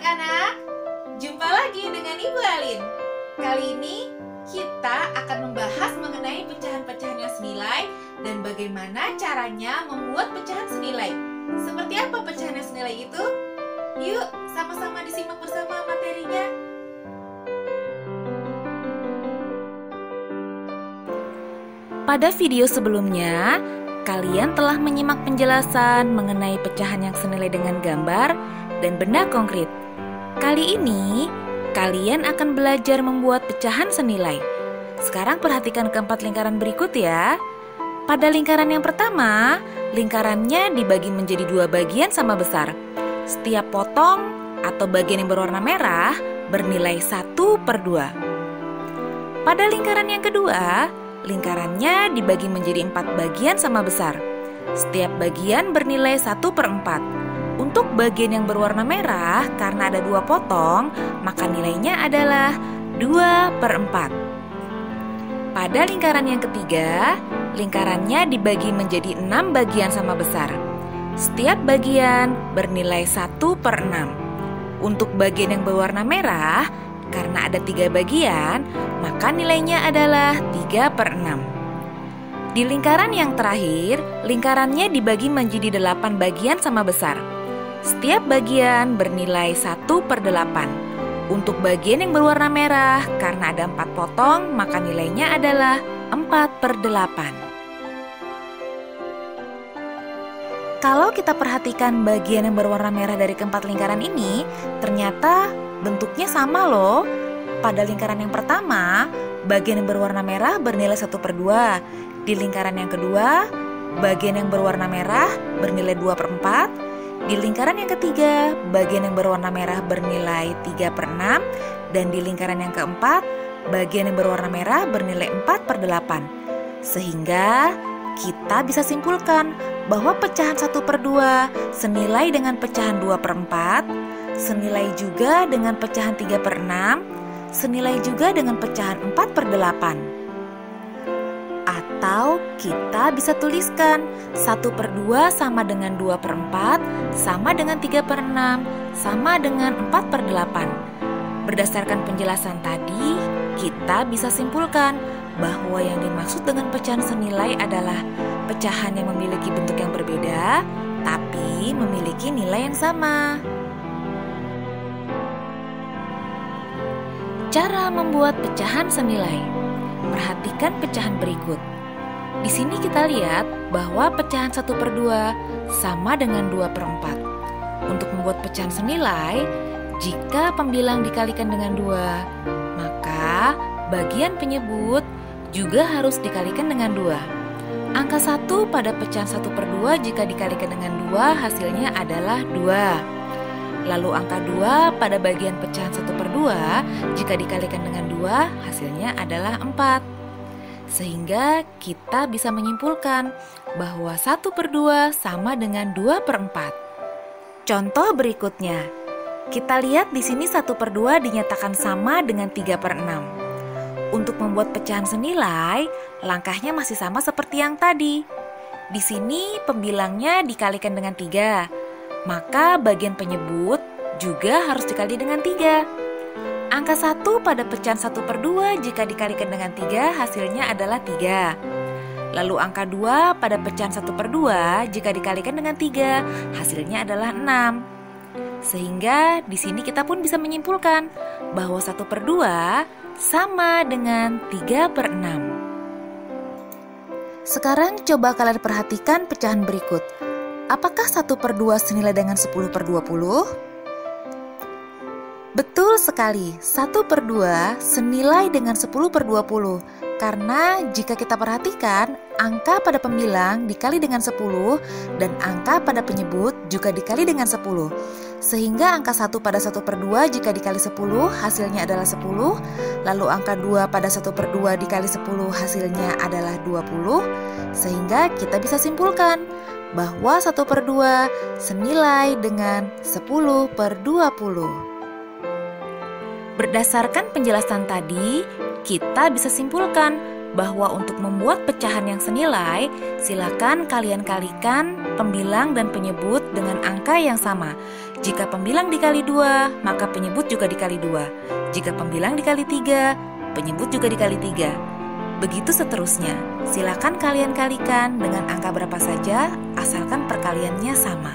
anak-anak, jumpa lagi dengan Ibu Alin. Kali ini kita akan membahas mengenai pecahan-pecahan yang senilai dan bagaimana caranya membuat pecahan senilai. Seperti apa pecahan yang senilai itu? Yuk sama-sama disimak bersama materinya. Pada video sebelumnya, kalian telah menyimak penjelasan mengenai pecahan yang senilai dengan gambar dan benda konkret. Kali ini, kalian akan belajar membuat pecahan senilai. Sekarang perhatikan keempat lingkaran berikut ya. Pada lingkaran yang pertama, lingkarannya dibagi menjadi dua bagian sama besar. Setiap potong atau bagian yang berwarna merah bernilai 1/2. Pada lingkaran yang kedua, lingkarannya dibagi menjadi 4 bagian sama besar. Setiap bagian bernilai 1/4. Untuk bagian yang berwarna merah, karena ada 2 potong, maka nilainya adalah 2/4. Pada lingkaran yang ketiga, lingkarannya dibagi menjadi 6 bagian sama besar. Setiap bagian bernilai 1/6. Untuk bagian yang berwarna merah, karena ada 3 bagian, maka nilainya adalah 3/6. Di lingkaran yang terakhir, lingkarannya dibagi menjadi 8 bagian sama besar. Setiap bagian bernilai 1/8. Untuk bagian yang berwarna merah, karena ada 4 potong, maka nilainya adalah 4/8. Kalau kita perhatikan bagian yang berwarna merah dari keempat lingkaran ini, ternyata bentuknya sama loh. Pada lingkaran yang pertama, bagian yang berwarna merah bernilai 1/2. Di lingkaran yang kedua, bagian yang berwarna merah bernilai 2/4. Di lingkaran yang ketiga, bagian yang berwarna merah bernilai 3/6. Dan di lingkaran yang keempat, bagian yang berwarna merah bernilai 4/8. Sehingga kita bisa simpulkan bahwa pecahan 1/2 senilai dengan pecahan 2/4, senilai juga dengan pecahan 3/6, senilai juga dengan pecahan 4/8. Atau kita bisa tuliskan 1/2 sama dengan 2/4, sama dengan 3/6, sama dengan 4/8. Berdasarkan penjelasan tadi, kita bisa simpulkan bahwa yang dimaksud dengan pecahan senilai adalah pecahan yang memiliki bentuk yang berbeda, tapi memiliki nilai yang sama. Cara membuat pecahan senilai. Perhatikan pecahan berikut. Di sini kita lihat bahwa pecahan 1/2 sama dengan 2/4. Untuk membuat pecahan senilai, jika pembilang dikalikan dengan 2, maka bagian penyebut juga harus dikalikan dengan 2. Angka 1 pada pecahan 1/2 jika dikalikan dengan 2 hasilnya adalah 2. Lalu angka 2 pada bagian pecahan 1/2 jika dikalikan dengan 2 hasilnya adalah 4. Sehingga kita bisa menyimpulkan bahwa 1/2 sama dengan 2/4. Contoh berikutnya, kita lihat di sini 1/2 dinyatakan sama dengan 3/6. Untuk membuat pecahan senilai, langkahnya masih sama seperti yang tadi. Di sini pembilangnya dikalikan dengan 3, maka bagian penyebut juga harus dikali dengan 3. Angka 1 pada pecahan 1/2 jika dikalikan dengan 3 hasilnya adalah 3. Lalu angka 2 pada pecahan 1/2 jika dikalikan dengan 3 hasilnya adalah 6. Sehingga di sini kita pun bisa menyimpulkan bahwa 1/2 sama dengan 3/6. Sekarang coba kalian perhatikan pecahan berikut. Apakah 1/2 senilai dengan 10/20? Betul sekali, 1/2 senilai dengan 10/20. Karena jika kita perhatikan, angka pada pembilang dikali dengan 10 dan angka pada penyebut juga dikali dengan 10. Sehingga angka 1 pada 1/2 jika dikali 10 hasilnya adalah 10. Lalu angka 2 pada 1/2 dikali 10 hasilnya adalah 20. Sehingga kita bisa simpulkan bahwa 1/2 senilai dengan 10/20. Berdasarkan penjelasan tadi, kita bisa simpulkan bahwa untuk membuat pecahan yang senilai, silakan kalian kalikan pembilang dan penyebut dengan angka yang sama. Jika pembilang dikali 2, maka penyebut juga dikali 2. Jika pembilang dikali 3, penyebut juga dikali 3. Begitu seterusnya. Silakan kalian kalikan dengan angka berapa saja, asalkan perkaliannya sama.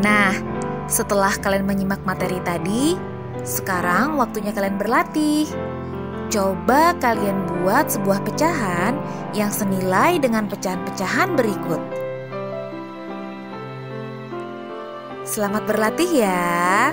Nah, setelah kalian menyimak materi tadi, sekarang waktunya kalian berlatih. Coba kalian buat sebuah pecahan yang senilai dengan pecahan-pecahan berikut. Selamat berlatih ya.